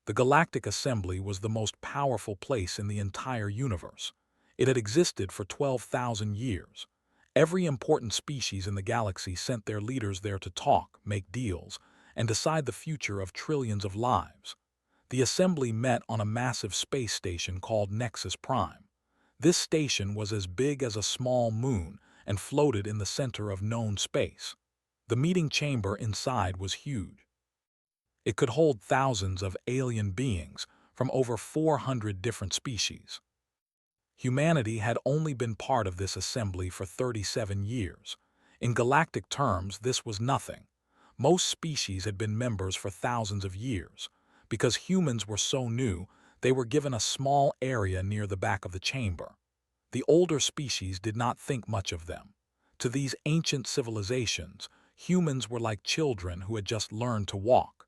The Galactic Assembly was the most powerful place in the entire universe. It had existed for 12,000 years. Every important species in the galaxy sent their leaders there to talk, make deals, and decide the future of trillions of lives. The Assembly met on a massive space station called Nexus Prime. This station was as big as a small moon and floated in the center of known space. The meeting chamber inside was huge. It could hold thousands of alien beings from over 400 different species. Humanity had only been part of this assembly for 37 years. In galactic terms, this was nothing. Most species had been members for thousands of years. Because humans were so new, they were given a small area near the back of the chamber. The older species did not think much of them. To these ancient civilizations, humans were like children who had just learned to walk.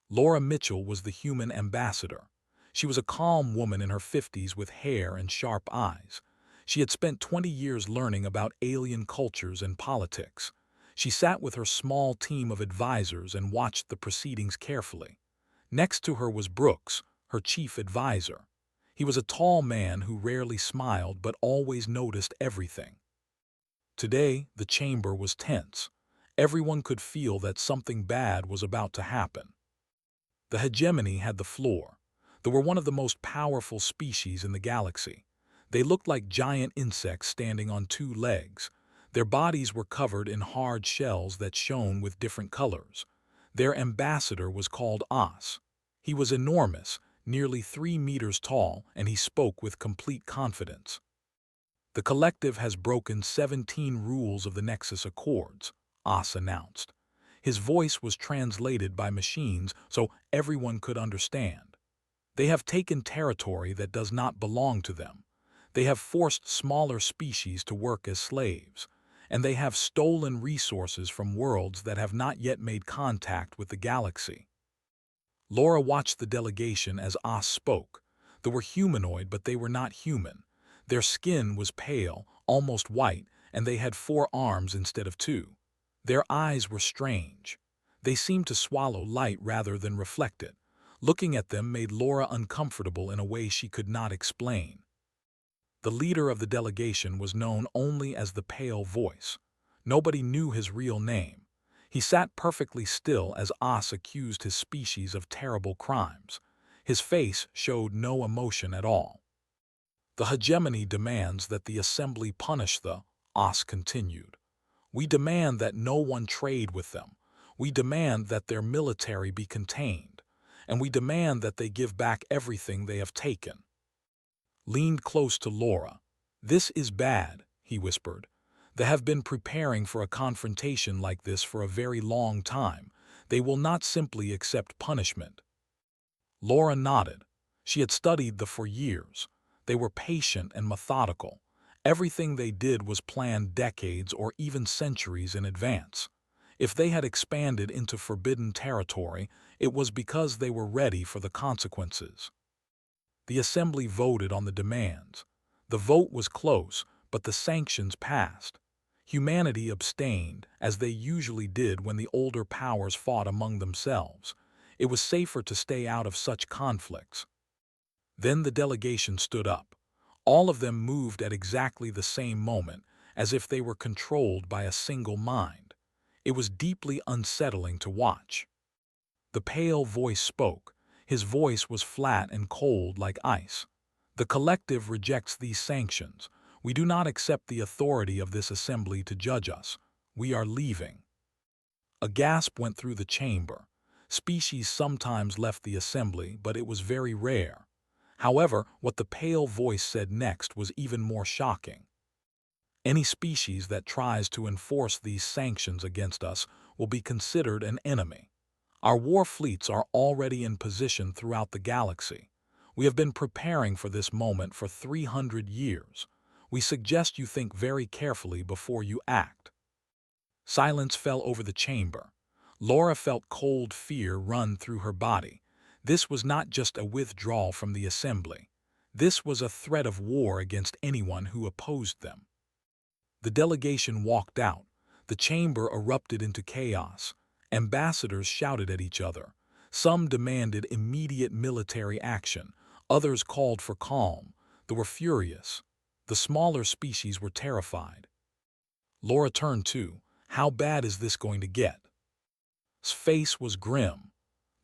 Laura Mitchell was the human ambassador. She was a calm woman in her 50s with hair and sharp eyes. She had spent 20 years learning about alien cultures and politics. She sat with her small team of advisors and watched the proceedings carefully. Next to her was Brooks, her chief advisor. He was a tall man who rarely smiled but always noticed everything. Today, the chamber was tense. Everyone could feel that something bad was about to happen. The hegemony had the floor. They were one of the most powerful species in the galaxy. They looked like giant insects standing on two legs. Their bodies were covered in hard shells that shone with different colors. Their ambassador was called Os. He was enormous, nearly 3 meters tall, and he spoke with complete confidence. The collective has broken 17 rules of the Nexus Accords, Os announced. His voice was translated by machines so everyone could understand. They have taken territory that does not belong to them. They have forced smaller species to work as slaves. And they have stolen resources from worlds that have not yet made contact with the galaxy. Laura watched the delegation as Os spoke. They were humanoid, but they were not human. Their skin was pale, almost white, and they had 4 arms instead of 2. Their eyes were strange. They seemed to swallow light rather than reflect it. Looking at them made Laura uncomfortable in a way she could not explain. The leader of the delegation was known only as the Pale Voice. Nobody knew his real name. He sat perfectly still as Os accused his species of terrible crimes. His face showed no emotion at all. The hegemony demands that the assembly punish the, Os continued. We demand that no one trade with them. We demand that their military be contained. And we demand that they give back everything they have taken. Leaned close to Laura. This is bad, he whispered. They have been preparing for a confrontation like this for a very long time. They will not simply accept punishment. Laura nodded. She had studied them for years. They were patient and methodical. Everything they did was planned decades or even centuries in advance. If they had expanded into forbidden territory, it was because they were ready for the consequences. The assembly voted on the demands. The vote was close, but the sanctions passed. Humanity abstained, as they usually did when the older powers fought among themselves. It was safer to stay out of such conflicts. Then the delegation stood up. All of them moved at exactly the same moment, as if they were controlled by a single mind. It was deeply unsettling to watch. The Pale Voice spoke. His voice was flat and cold like ice. The collective rejects these sanctions. We do not accept the authority of this assembly to judge us. We are leaving. A gasp went through the chamber. Species sometimes left the assembly, but it was very rare. However, what the Pale Voice said next was even more shocking. Any species that tries to enforce these sanctions against us will be considered an enemy. Our war fleets are already in position throughout the galaxy. We have been preparing for this moment for 300 years. We suggest you think very carefully before you act. Silence fell over the chamber. Laura felt cold fear run through her body. This was not just a withdrawal from the assembly. This was a threat of war against anyone who opposed them. The delegation walked out. The chamber erupted into chaos. Ambassadors shouted at each other. Some demanded immediate military action, others called for calm. They were furious. The smaller species were terrified. Laura turned to, how bad is this going to get? His face was grim.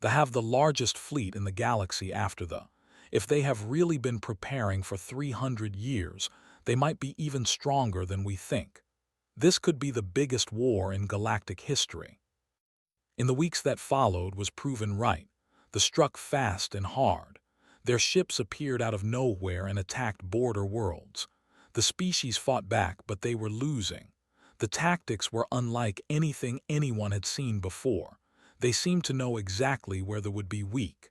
They have the largest fleet in the galaxy after the. If they have really been preparing for 300 years, they might be even stronger than we think. This could be the biggest war in galactic history. In the weeks that followed was proven right. They struck fast and hard. Their ships appeared out of nowhere and attacked border worlds. The species fought back, but they were losing. The tactics were unlike anything anyone had seen before. They seemed to know exactly where they would be weak.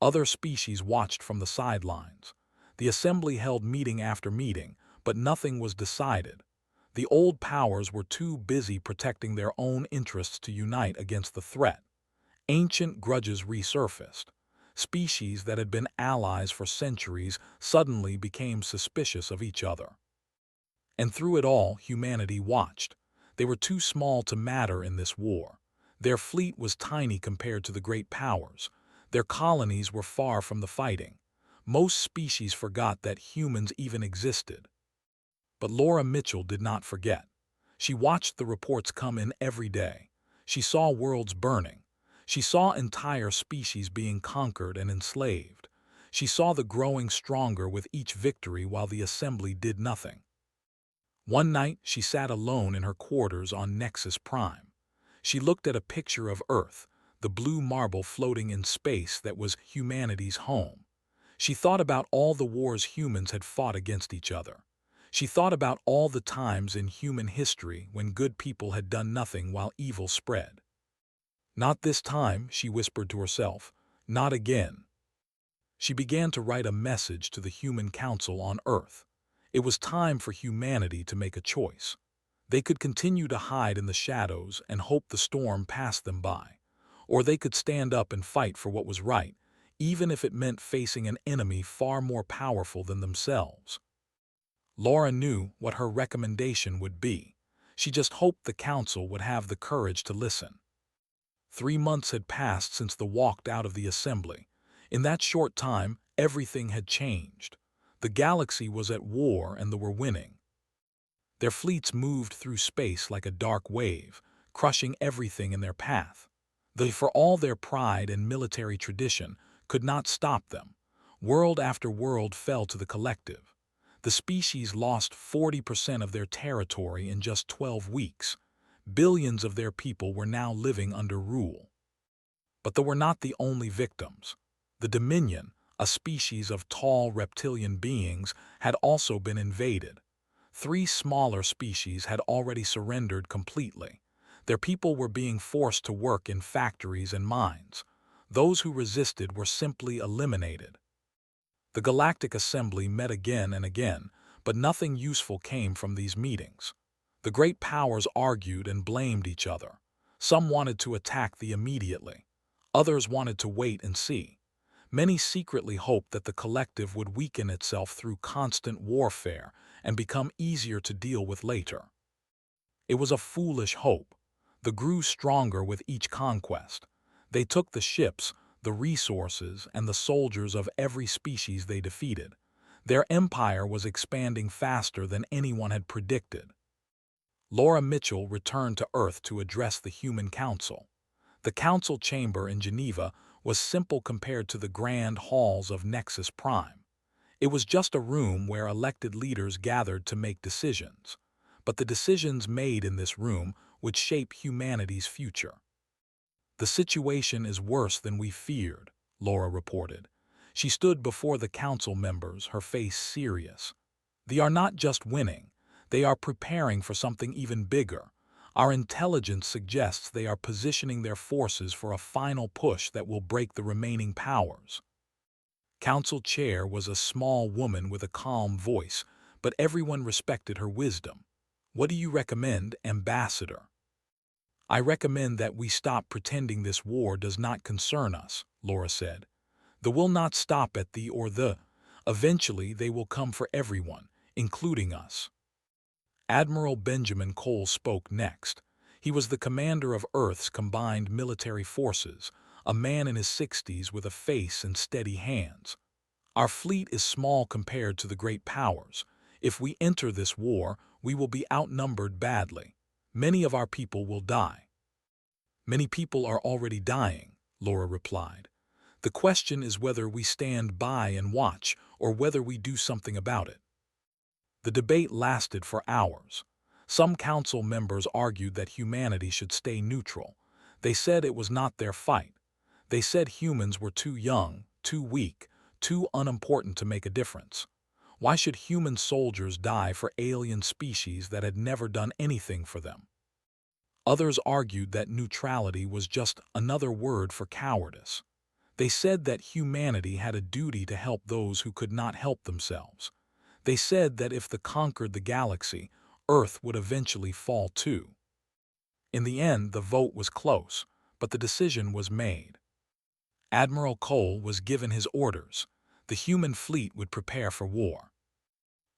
Other species watched from the sidelines. The assembly held meeting after meeting, but nothing was decided. The old powers were too busy protecting their own interests to unite against the threat. Ancient grudges resurfaced. Species that had been allies for centuries suddenly became suspicious of each other. And through it all, humanity watched. They were too small to matter in this war. Their fleet was tiny compared to the great powers. Their colonies were far from the fighting. Most species forgot that humans even existed. But Laura Mitchell did not forget. She watched the reports come in every day. She saw worlds burning. She saw entire species being conquered and enslaved. She saw the growing stronger with each victory while the assembly did nothing. One night, she sat alone in her quarters on Nexus Prime. She looked at a picture of Earth, the blue marble floating in space that was humanity's home. She thought about all the wars humans had fought against each other. She thought about all the times in human history when good people had done nothing while evil spread. Not this time, she whispered to herself. Not again. She began to write a message to the Human Council on Earth. It was time for humanity to make a choice. They could continue to hide in the shadows and hope the storm passed them by. Or they could stand up and fight for what was right, even if it meant facing an enemy far more powerful than themselves. Laura knew what her recommendation would be. She just hoped the council would have the courage to listen. 3 months had passed since they walked out of the assembly. In that short time, everything had changed. The galaxy was at war and they were winning. Their fleets moved through space like a dark wave, crushing everything in their path. They, for all their pride and military tradition, could not stop them. World after world fell to the collective. The species lost 40% of their territory in just 12 weeks. Billions of their people were now living under rule. But they were not the only victims. The Dominion, a species of tall reptilian beings, had also been invaded. 3 smaller species had already surrendered completely. Their people were being forced to work in factories and mines. Those who resisted were simply eliminated. The Galactic Assembly met again and again, but nothing useful came from these meetings. The great powers argued and blamed each other. Some wanted to attack them immediately. Others wanted to wait and see. Many secretly hoped that the collective would weaken itself through constant warfare and become easier to deal with later. It was a foolish hope. They grew stronger with each conquest. They took the ships, the resources, and the soldiers of every species they defeated. Their empire was expanding faster than anyone had predicted. Laura Mitchell returned to Earth to address the Human Council. The council chamber in Geneva was simple compared to the grand halls of Nexus Prime. It was just a room where elected leaders gathered to make decisions. But the decisions made in this room would shape humanity's future. The situation is worse than we feared, Laura reported. She stood before the council members, her face serious. They are not just winning. They are preparing for something even bigger. Our intelligence suggests they are positioning their forces for a final push that will break the remaining powers. Council chair was a small woman with a calm voice, but everyone respected her wisdom. What do you recommend, Ambassador? I recommend that we stop pretending this war does not concern us, Laura said. They will not stop at the or the. Eventually they will come for everyone, including us. Admiral Benjamin Cole spoke next. He was the commander of Earth's combined military forces, a man in his 60s with a face and steady hands. "Our fleet is small compared to the great powers. If we enter this war, we will be outnumbered badly. Many of our people will die." "Many people are already dying," Laura replied. "The question is whether we stand by and watch, or whether we do something about it." The debate lasted for hours. Some council members argued that humanity should stay neutral. They said it was not their fight. They said humans were too young, too weak, too unimportant to make a difference. Why should human soldiers die for alien species that had never done anything for them? Others argued that neutrality was just another word for cowardice. They said that humanity had a duty to help those who could not help themselves. They said that if they conquered the galaxy, Earth would eventually fall too. In the end, the vote was close, but the decision was made. Admiral Cole was given his orders. The human fleet would prepare for war.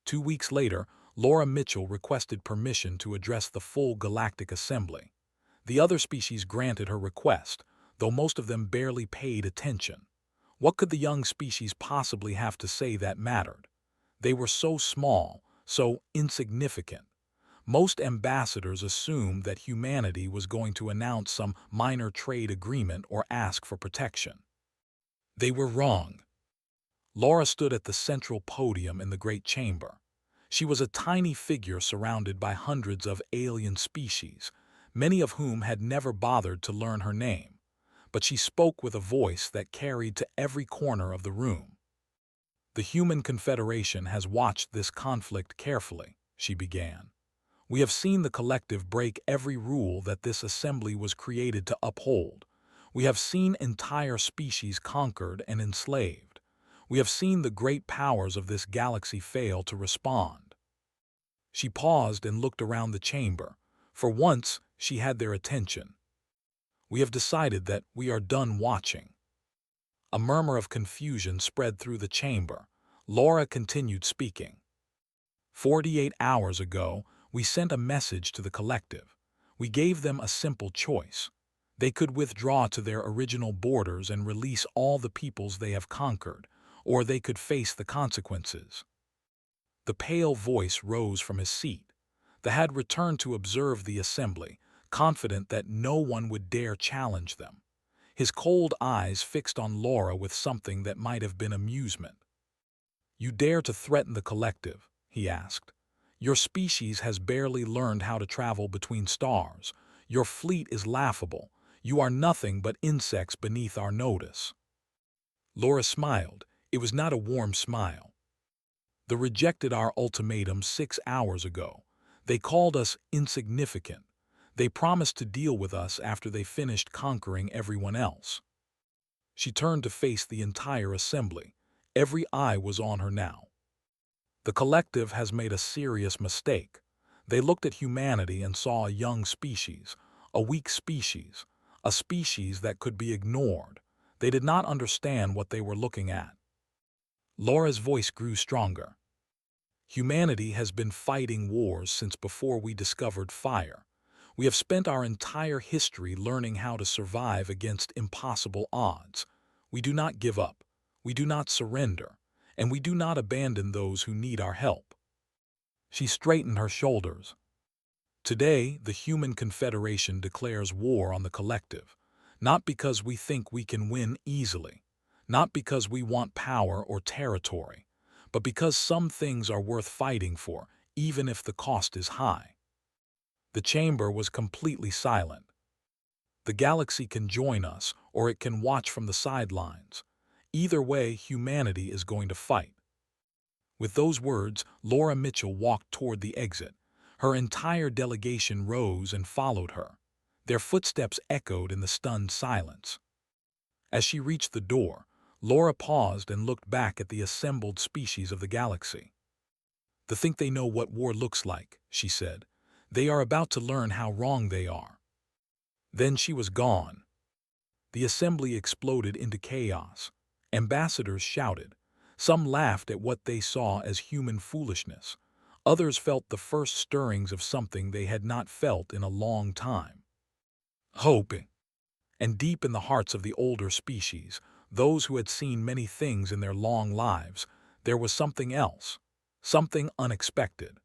2 weeks later, Laura Mitchell requested permission to address the full Galactic Assembly. The other species granted her request, though most of them barely paid attention. What could the young species possibly have to say that mattered? They were so small, so insignificant. Most ambassadors assumed that humanity was going to announce some minor trade agreement or ask for protection. They were wrong. Laura stood at the central podium in the Great Chamber. She was a tiny figure surrounded by hundreds of alien species, many of whom had never bothered to learn her name. But she spoke with a voice that carried to every corner of the room. "The Human Confederation has watched this conflict carefully," she began. "We have seen the collective break every rule that this assembly was created to uphold. We have seen entire species conquered and enslaved. We have seen the great powers of this galaxy fail to respond." She paused and looked around the chamber. For once, she had their attention. "We have decided that we are done watching." A murmur of confusion spread through the chamber. Laura continued speaking. 48 hours ago, we sent a message to the collective. We gave them a simple choice. They could withdraw to their original borders and release all the peoples they have conquered, or they could face the consequences. The pale voice rose from his seat. The had returned to observe the assembly, confident that no one would dare challenge them. His cold eyes fixed on Laura with something that might have been amusement. "You dare to threaten the collective?" he asked. "Your species has barely learned how to travel between stars. Your fleet is laughable. You are nothing but insects beneath our notice." Laura smiled. It was not a warm smile. "They rejected our ultimatum 6 hours ago. They called us insignificant. They promised to deal with us after they finished conquering everyone else." She turned to face the entire assembly. Every eye was on her now. "The collective has made a serious mistake. They looked at humanity and saw a young species, a weak species, a species that could be ignored. They did not understand what they were looking at." Laura's voice grew stronger. "Humanity has been fighting wars since before we discovered fire. We have spent our entire history learning how to survive against impossible odds. We do not give up. We do not surrender. And we do not abandon those who need our help." She straightened her shoulders. "Today, the Human Confederation declares war on the collective, not because we think we can win easily, not because we want power or territory, but because some things are worth fighting for, even if the cost is high." The chamber was completely silent. "The galaxy can join us, or it can watch from the sidelines. Either way, humanity is going to fight." With those words, Laura Mitchell walked toward the exit. Her entire delegation rose and followed her. Their footsteps echoed in the stunned silence. As she reached the door, Laura paused and looked back at the assembled species of the galaxy. "They think they know what war looks like," she said. "They are about to learn how wrong they are." Then she was gone. The assembly exploded into chaos. Ambassadors shouted. Some laughed at what they saw as human foolishness. Others felt the first stirrings of something they had not felt in a long time. Hope. And deep in the hearts of the older species, those who had seen many things in their long lives, there was something else, something unexpected.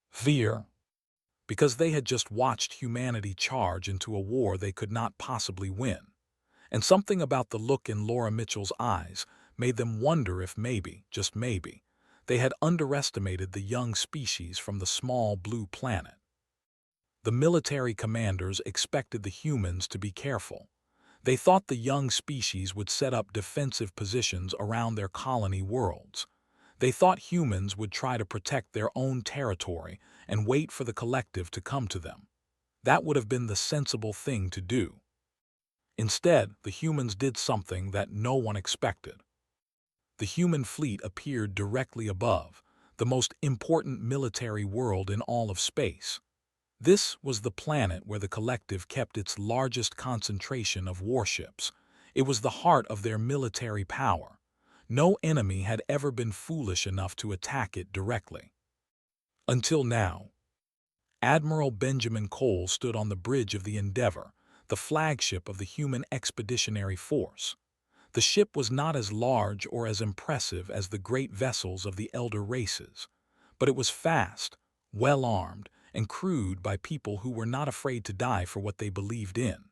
Fear. Because they had just watched humanity charge into a war they could not possibly win. And something about the look in Laura Mitchell's eyes made them wonder if maybe, just maybe, they had underestimated the young species from the small blue planet. The military commanders expected the humans to be careful. They thought the young species would set up defensive positions around their colony worlds. They thought humans would try to protect their own territory and wait for the collective to come to them. That would have been the sensible thing to do. Instead, the humans did something that no one expected. The human fleet appeared directly above, the most important military world in all of space. This was the planet where the collective kept its largest concentration of warships. It was the heart of their military power. No enemy had ever been foolish enough to attack it directly. Until now. Admiral Benjamin Cole stood on the bridge of the Endeavour, the flagship of the human expeditionary force. The ship was not as large or as impressive as the great vessels of the elder races, but it was fast, well-armed, and crewed by people who were not afraid to die for what they believed in.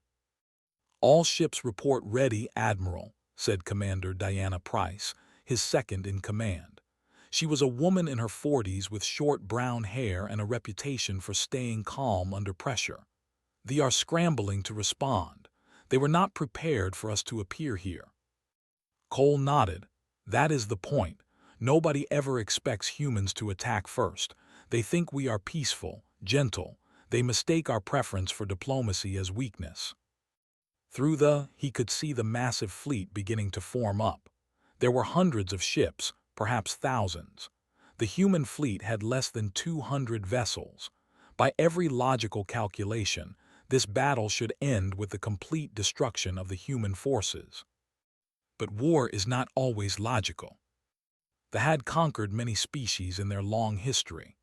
"All ships report ready, Admiral," said Commander Diana Price, his second in command. She was a woman in her 40s with short brown hair and a reputation for staying calm under pressure. "They are scrambling to respond. They were not prepared for us to appear here." Cole nodded. "That is the point. Nobody ever expects humans to attack first. They think we are peaceful, gentle. They mistake our preference for diplomacy as weakness." He could see the massive fleet beginning to form up. There were hundreds of ships, perhaps thousands. The human fleet had less than 200 vessels. By every logical calculation, this battle should end with the complete destruction of the human forces. But war is not always logical. They had conquered many species in their long history.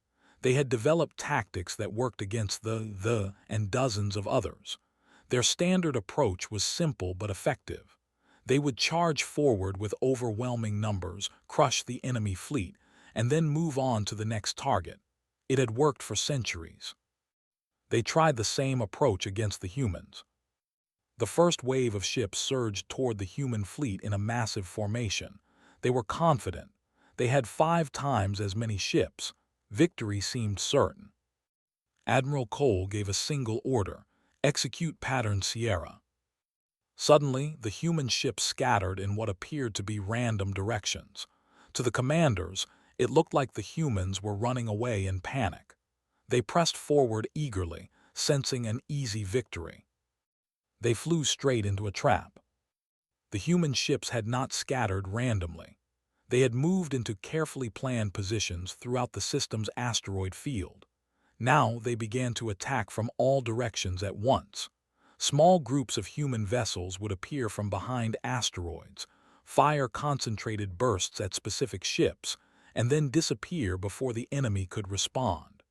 They had developed tactics that worked against and dozens of others. Their standard approach was simple but effective. They would charge forward with overwhelming numbers, crush the enemy fleet, and then move on to the next target. It had worked for centuries. They tried the same approach against the humans. The first wave of ships surged toward the human fleet in a massive formation. They were confident. They had 5 times as many ships. Victory seemed certain. Admiral Cole gave a single order: execute pattern Sierra. Suddenly, the human ships scattered in what appeared to be random directions. To the commanders, it looked like the humans were running away in panic. They pressed forward eagerly, sensing an easy victory. They flew straight into a trap. The human ships had not scattered randomly. They had moved into carefully planned positions throughout the system's asteroid field. Now they began to attack from all directions at once. Small groups of human vessels would appear from behind asteroids, fire concentrated bursts at specific ships, and then disappear before the enemy could respond.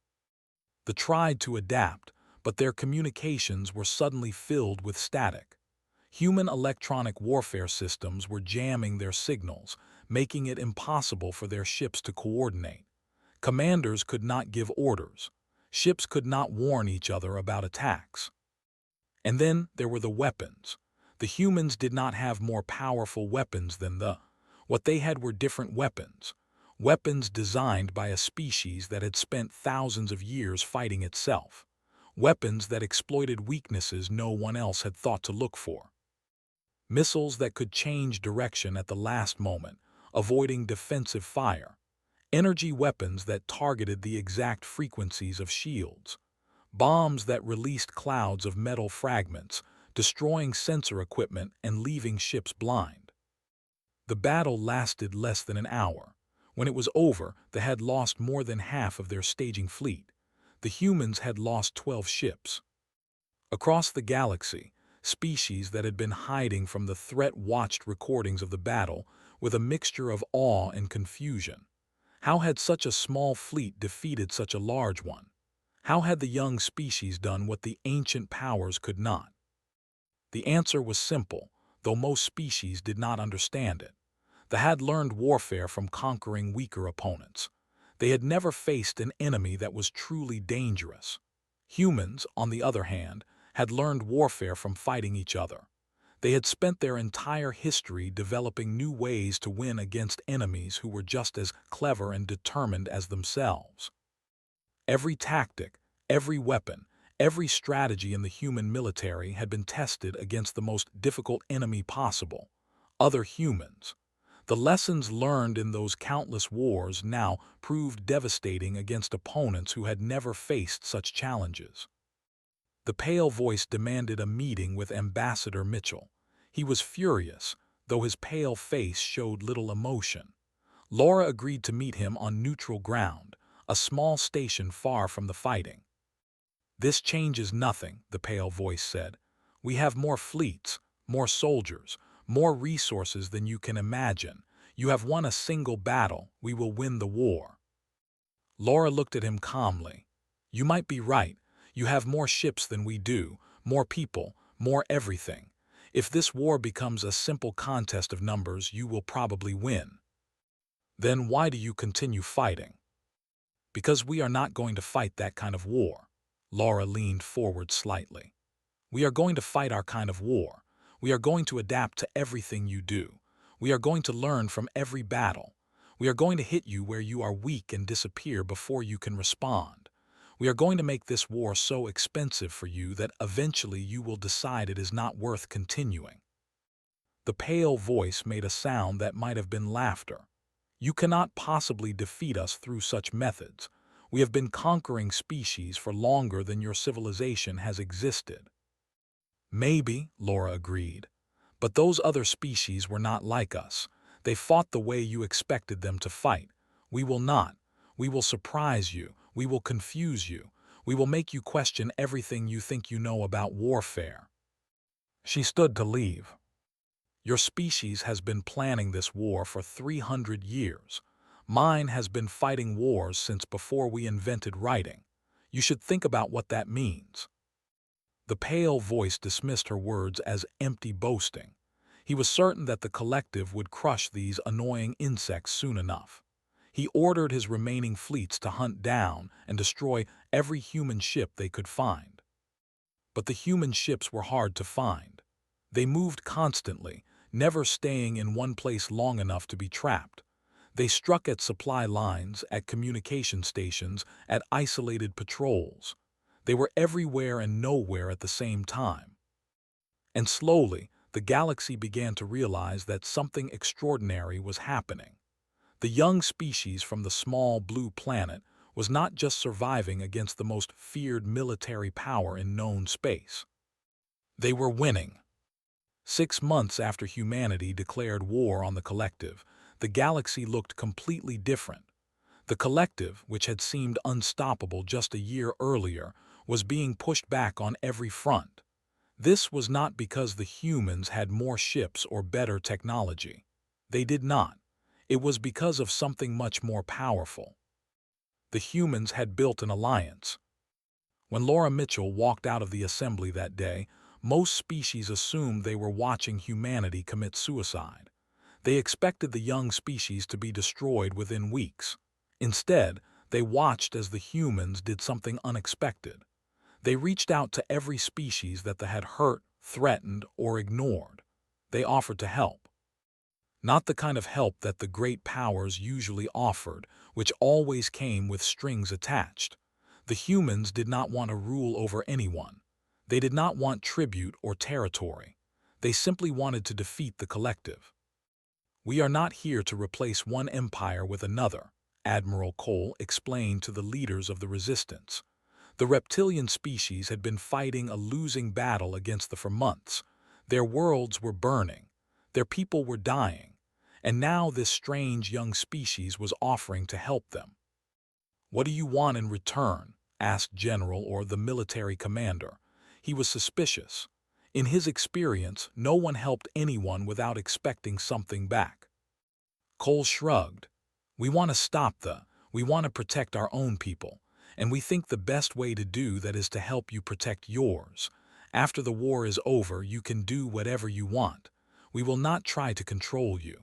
They tried to adapt, but their communications were suddenly filled with static. Human electronic warfare systems were jamming their signals, making it impossible for their ships to coordinate. Commanders could not give orders. Ships could not warn each other about attacks. And then there were the weapons. The humans did not have more powerful weapons than what they had were different weapons. Weapons designed by a species that had spent thousands of years fighting itself. Weapons that exploited weaknesses no one else had thought to look for. Missiles that could change direction at the last moment, avoiding defensive fire. Energy weapons that targeted the exact frequencies of shields. Bombs that released clouds of metal fragments, destroying sensor equipment and leaving ships blind. The battle lasted less than an hour. When it was over, they had lost more than half of their staging fleet. The humans had lost 12 ships. Across the galaxy, species that had been hiding from the threat watched recordings of the battle with a mixture of awe and confusion. How had such a small fleet defeated such a large one? How had the young species done what the ancient powers could not? The answer was simple, though most species did not understand it. They had learned warfare from conquering weaker opponents. They had never faced an enemy that was truly dangerous. Humans, on the other hand, had learned warfare from fighting each other. They had spent their entire history developing new ways to win against enemies who were just as clever and determined as themselves. Every tactic, every weapon, every strategy in the human military had been tested against the most difficult enemy possible, other humans. The lessons learned in those countless wars now proved devastating against opponents who had never faced such challenges. The pale voice demanded a meeting with Ambassador Mitchell. He was furious, though his pale face showed little emotion. Laura agreed to meet him on neutral ground, a small station far from the fighting. "This changes nothing," the pale voice said. "We have more fleets, more soldiers, more resources than you can imagine. You have won a single battle. We will win the war." Laura looked at him calmly. "You might be right. You have more ships than we do, more people, more everything. If this war becomes a simple contest of numbers, you will probably win. Then why do you continue fighting?" "Because we are not going to fight that kind of war." Laura leaned forward slightly. "We are going to fight our kind of war. We are going to adapt to everything you do. We are going to learn from every battle. We are going to hit you where you are weak and disappear before you can respond. We are going to make this war so expensive for you that eventually you will decide it is not worth continuing." The pale voice made a sound that might have been laughter. "You cannot possibly defeat us through such methods. We have been conquering species for longer than your civilization has existed." "Maybe," Laura agreed. "But those other species were not like us. They fought the way you expected them to fight. We will not. We will surprise you. We will confuse you. We will make you question everything you think you know about warfare." She stood to leave. "Your species has been planning this war for 300 years. Mine has been fighting wars since before we invented writing. You should think about what that means." The pale voice dismissed her words as empty boasting. He was certain that the collective would crush these annoying insects soon enough. He ordered his remaining fleets to hunt down and destroy every human ship they could find. But the human ships were hard to find. They moved constantly, never staying in one place long enough to be trapped. They struck at supply lines, at communication stations, at isolated patrols. They were everywhere and nowhere at the same time. And slowly, the galaxy began to realize that something extraordinary was happening. The young species from the small blue planet was not just surviving against the most feared military power in known space. They were winning. 6 months after humanity declared war on the collective, the galaxy looked completely different. The collective, which had seemed unstoppable just a year earlier, was being pushed back on every front. This was not because the humans had more ships or better technology. They did not. It was because of something much more powerful. The humans had built an alliance. When Laura Mitchell walked out of the assembly that day, most species assumed they were watching humanity commit suicide. They expected the young species to be destroyed within weeks. Instead, they watched as the humans did something unexpected. They reached out to every species that they had hurt, threatened, or ignored. They offered to help. Not the kind of help that the great powers usually offered, which always came with strings attached. The humans did not want to rule over anyone. They did not want tribute or territory. They simply wanted to defeat the collective. "We are not here to replace one empire with another," Admiral Cole explained to the leaders of the resistance. The reptilian species had been fighting a losing battle against them for months. Their worlds were burning. Their people were dying. And now this strange young species was offering to help them. "What do you want in return?" asked General or the military commander. He was suspicious. In his experience, no one helped anyone without expecting something back. Cole shrugged. We want to protect our own people, and we think the best way to do that is to help you protect yours." After the war is over, you can do whatever you want. We will not try to control you.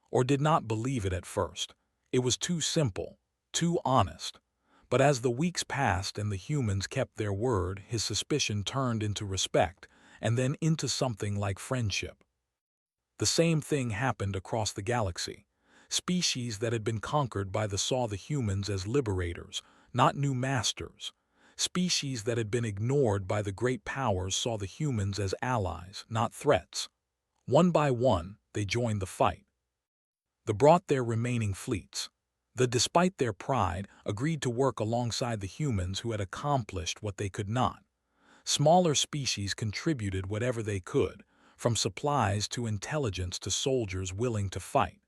Or did not believe it at first. It was too simple, too honest. But as the weeks passed and the humans kept their word, his suspicion turned into respect, and then into something like friendship. The same thing happened across the galaxy. Species that had been conquered by the saw the humans as liberators, not new masters. Species that had been ignored by the great powers saw the humans as allies, not threats. One by one, they joined the fight. They brought their remaining fleets. They, despite their pride, agreed to work alongside the humans who had accomplished what they could not. Smaller species contributed whatever they could, from supplies to intelligence to soldiers willing to fight.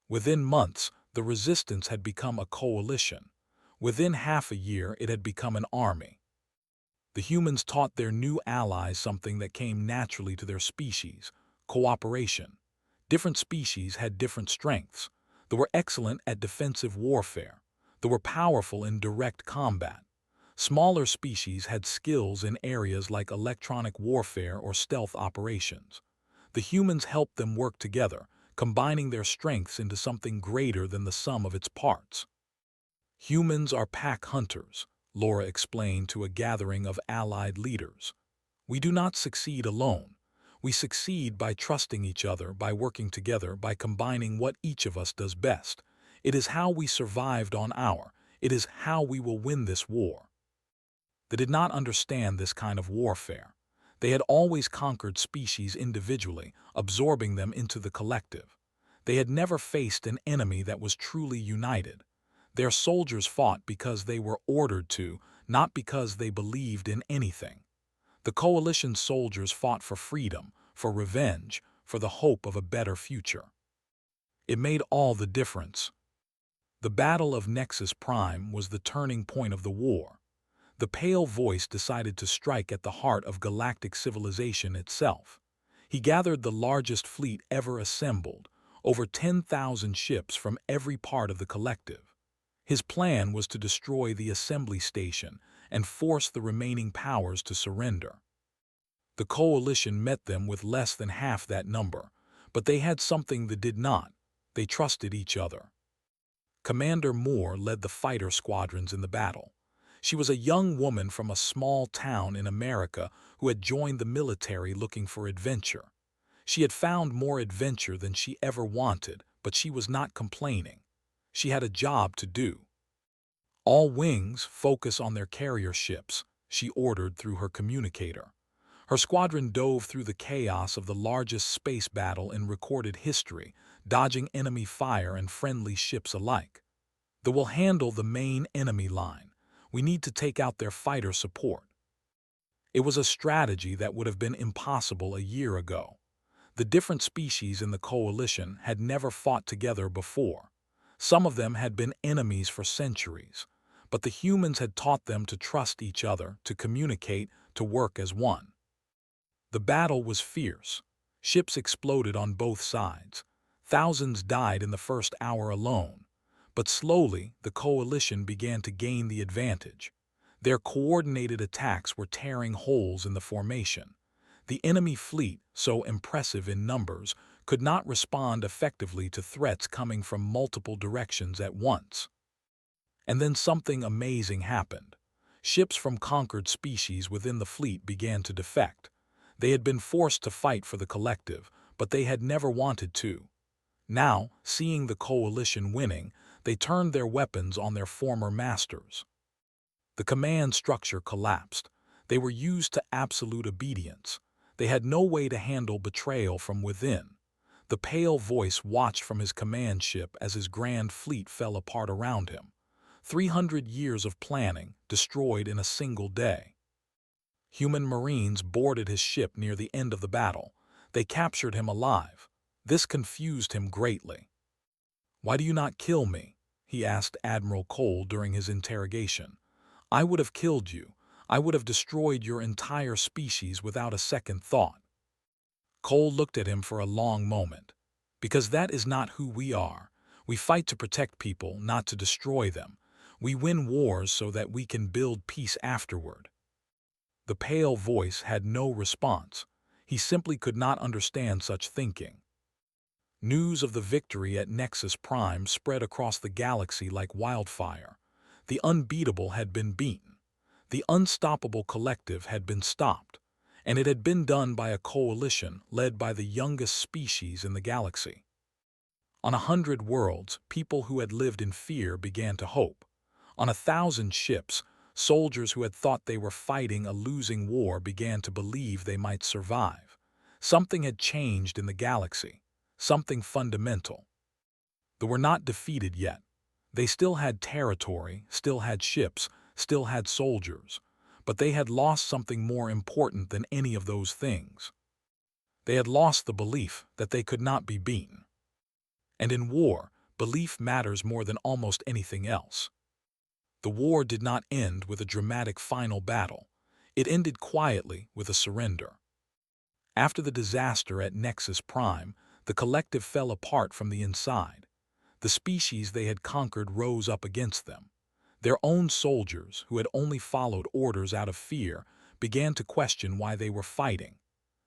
Within months, the resistance had become a coalition. Within half a year, it had become an army. The humans taught their new allies something that came naturally to their species: cooperation. Different species had different strengths. They were excellent at defensive warfare. They were powerful in direct combat. Smaller species had skills in areas like electronic warfare or stealth operations. The humans helped them work together, combining their strengths into something greater than the sum of its parts. Humans are pack hunters, Laura explained to a gathering of allied leaders. We do not succeed alone. We succeed by trusting each other, by working together, by combining what each of us does best. It is how we survived on our. It is how we will win this war. They did not understand this kind of warfare. They had always conquered species individually, absorbing them into the collective. They had never faced an enemy that was truly united. Their soldiers fought because they were ordered to, not because they believed in anything. The coalition soldiers fought for freedom, for revenge, for the hope of a better future. It made all the difference. The Battle of Nexus Prime was the turning point of the war. The Pale Voice decided to strike at the heart of galactic civilization itself. He gathered the largest fleet ever assembled, over 10,000 ships from every part of the collective. His plan was to destroy the assembly station and force the remaining powers to surrender. The coalition met them with less than half that number, but they had something that did not. They trusted each other. Commander Moore led the fighter squadrons in the battle. She was a young woman from a small town in America who had joined the military looking for adventure. She had found more adventure than she ever wanted, but she was not complaining. She had a job to do. All wings focus on their carrier ships, she ordered through her communicator. Her squadron dove through the chaos of the largest space battle in recorded history, dodging enemy fire and friendly ships alike. They will handle the main enemy line. We need to take out their fighter support. It was a strategy that would have been impossible a year ago. The different species in the coalition had never fought together before. Some of them had been enemies for centuries, but the humans had taught them to trust each other, to communicate, to work as one. The battle was fierce. Ships exploded on both sides. Thousands died in the first hour alone. But slowly, the coalition began to gain the advantage. Their coordinated attacks were tearing holes in the formation. The enemy fleet, so impressive in numbers, could not respond effectively to threats coming from multiple directions at once. And then something amazing happened. Ships from conquered species within the fleet began to defect. They had been forced to fight for the collective, but they had never wanted to. Now, seeing the coalition winning, they turned their weapons on their former masters. The command structure collapsed. They were used to absolute obedience. They had no way to handle betrayal from within. The Pale Voice watched from his command ship as his grand fleet fell apart around him. 300 years of planning, destroyed in a single day. Human Marines boarded his ship near the end of the battle. They captured him alive. This confused him greatly. "Why do you not kill me?" he asked Admiral Cole during his interrogation. "I would have killed you. I would have destroyed your entire species without a second thought." Cole looked at him for a long moment. "Because that is not who we are. We fight to protect people, not to destroy them. We win wars so that we can build peace afterward." The pale voice had no response. He simply could not understand such thinking. News of the victory at Nexus Prime spread across the galaxy like wildfire. The unbeatable had been beaten. The unstoppable collective had been stopped, and it had been done by a coalition led by the youngest species in the galaxy. On 100 worlds, people who had lived in fear began to hope. On 1,000 ships, soldiers who had thought they were fighting a losing war began to believe they might survive. Something had changed in the galaxy, something fundamental. They were not defeated yet. They still had territory, still had ships, still had soldiers, but they had lost something more important than any of those things. They had lost the belief that they could not be beaten. And in war, belief matters more than almost anything else. The war did not end with a dramatic final battle. It ended quietly with a surrender. After the disaster at Nexus Prime, the collective fell apart from the inside. The species they had conquered rose up against them. Their own soldiers, who had only followed orders out of fear, began to question why they were fighting.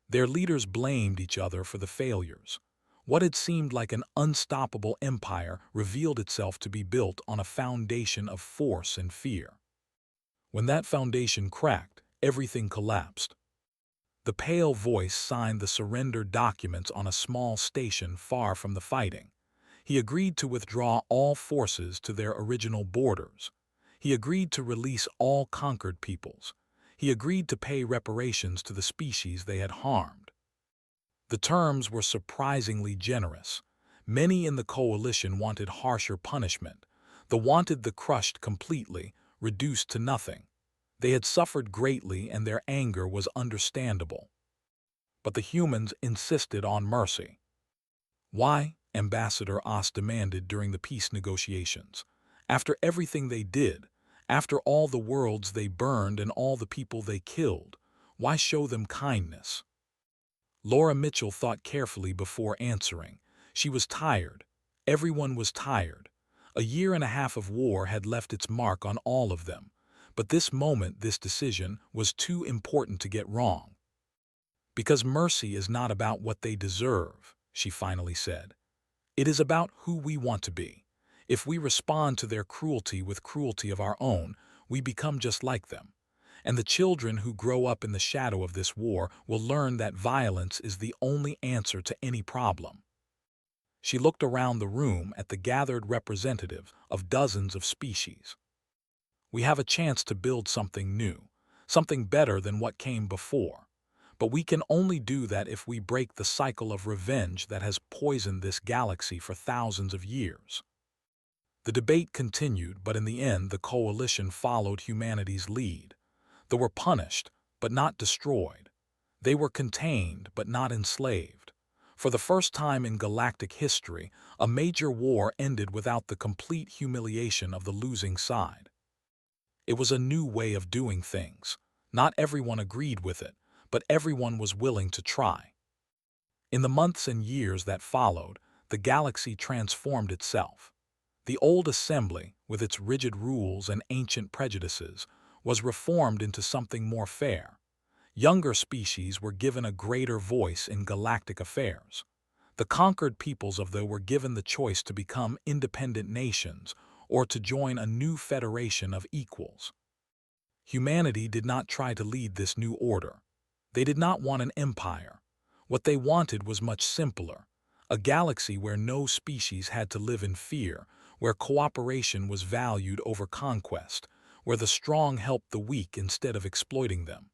Their leaders blamed each other for the failures. What had seemed like an unstoppable empire revealed itself to be built on a foundation of force and fear. When that foundation cracked, everything collapsed. The pale voice signed the surrender documents on a small station far from the fighting. He agreed to withdraw all forces to their original borders. He agreed to release all conquered peoples. He agreed to pay reparations to the species they had harmed. The terms were surprisingly generous. Many in the coalition wanted harsher punishment. They wanted the crushed completely, reduced to nothing. They had suffered greatly and their anger was understandable. But the humans insisted on mercy. Why? Ambassador Oz demanded during the peace negotiations. After everything they did, after all the worlds they burned and all the people they killed, why show them kindness? Laura Mitchell thought carefully before answering. She was tired. Everyone was tired. A year and a half of war had left its mark on all of them. But this moment, this decision, was too important to get wrong. Because mercy is not about what they deserve, she finally said. It is about who we want to be. If we respond to their cruelty with cruelty of our own, we become just like them. And the children who grow up in the shadow of this war will learn that violence is the only answer to any problem. She looked around the room at the gathered representative of dozens of species. We have a chance to build something new, something better than what came before. But we can only do that if we break the cycle of revenge that has poisoned this galaxy for thousands of years. The debate continued, but in the end the coalition followed humanity's lead. They were punished, but not destroyed. They were contained, but not enslaved. For the first time in galactic history, a major war ended without the complete humiliation of the losing side. It was a new way of doing things. Not everyone agreed with it, but everyone was willing to try. In the months and years that followed, the galaxy transformed itself. The old assembly, with its rigid rules and ancient prejudices, was reformed into something more fair. Younger species were given a greater voice in galactic affairs. The conquered peoples of the were given the choice to become independent nations or to join a new federation of equals. Humanity did not try to lead this new order. They did not want an empire. What they wanted was much simpler, a galaxy where no species had to live in fear, where cooperation was valued over conquest, where the strong helped the weak instead of exploiting them.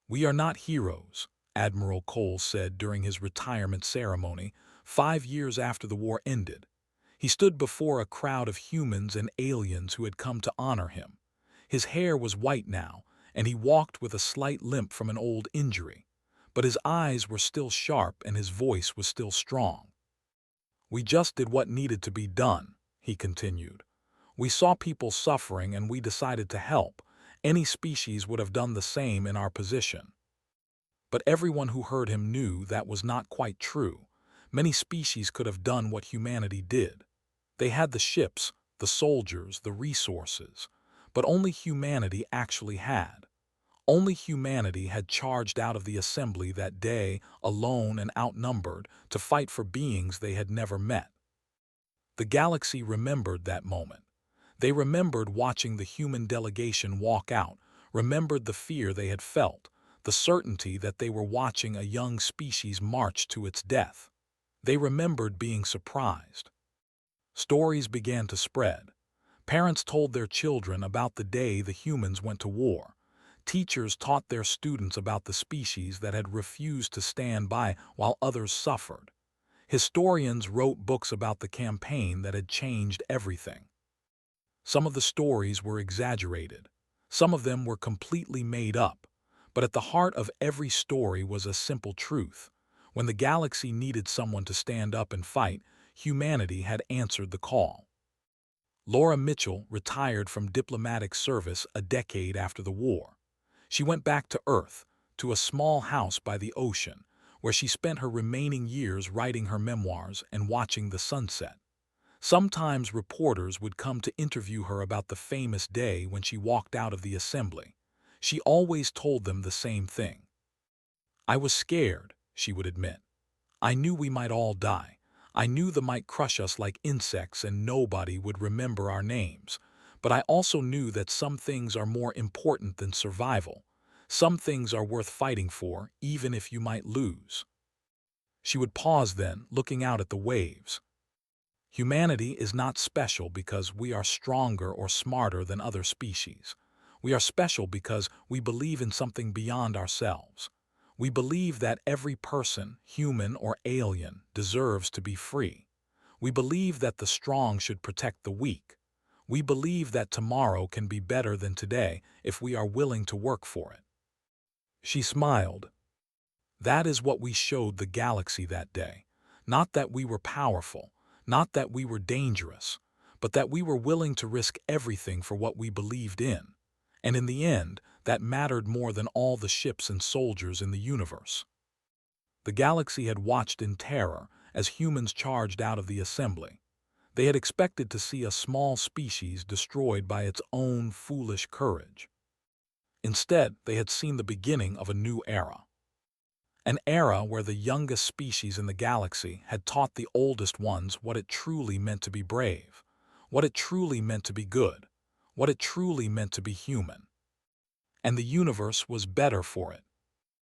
"We are not heroes," Admiral Cole said during his retirement ceremony 5 years after the war ended. He stood before a crowd of humans and aliens who had come to honor him. His hair was white now, and he walked with a slight limp from an old injury. But his eyes were still sharp and his voice was still strong. "We just did what needed to be done," he continued. "We saw people suffering and we decided to help. Any species would have done the same in our position." But everyone who heard him knew that was not quite true. Many species could have done what humanity did. They had the ships, the soldiers, the resources, but only humanity actually had. Only humanity had charged out of the assembly that day, alone and outnumbered, to fight for beings they had never met. The galaxy remembered that moment. They remembered watching the human delegation walk out, remembered the fear they had felt, the certainty that they were watching a young species march to its death. They remembered being surprised. Stories began to spread. Parents told their children about the day the humans went to war. Teachers taught their students about the species that had refused to stand by while others suffered. Historians wrote books about the campaign that had changed everything. Some of the stories were exaggerated. Some of them were completely made up. But at the heart of every story was a simple truth. When the galaxy needed someone to stand up and fight, humanity had answered the call. Laura Mitchell retired from diplomatic service a decade after the war. She went back to Earth, to a small house by the ocean, where she spent her remaining years writing her memoirs and watching the sunset. Sometimes reporters would come to interview her about the famous day when she walked out of the assembly. She always told them the same thing. "I was scared," she would admit. "I knew we might all die. I knew they might crush us like insects and nobody would remember our names. But I also knew that some things are more important than survival. Some things are worth fighting for, even if you might lose." She would pause then, looking out at the waves. Humanity is not special because we are stronger or smarter than other species. We are special because we believe in something beyond ourselves. We believe that every person, human or alien, deserves to be free. We believe that the strong should protect the weak. We believe that tomorrow can be better than today if we are willing to work for it. She smiled. That is what we showed the galaxy that day. Not that we were powerful, not that we were dangerous, but that we were willing to risk everything for what we believed in. And in the end, that mattered more than all the ships and soldiers in the universe. The galaxy had watched in terror as humans charged out of the assembly. They had expected to see a small species destroyed by its own foolish courage. Instead, they had seen the beginning of a new era. An era where the youngest species in the galaxy had taught the oldest ones what it truly meant to be brave, what it truly meant to be good, what it truly meant to be human. And the universe was better for it.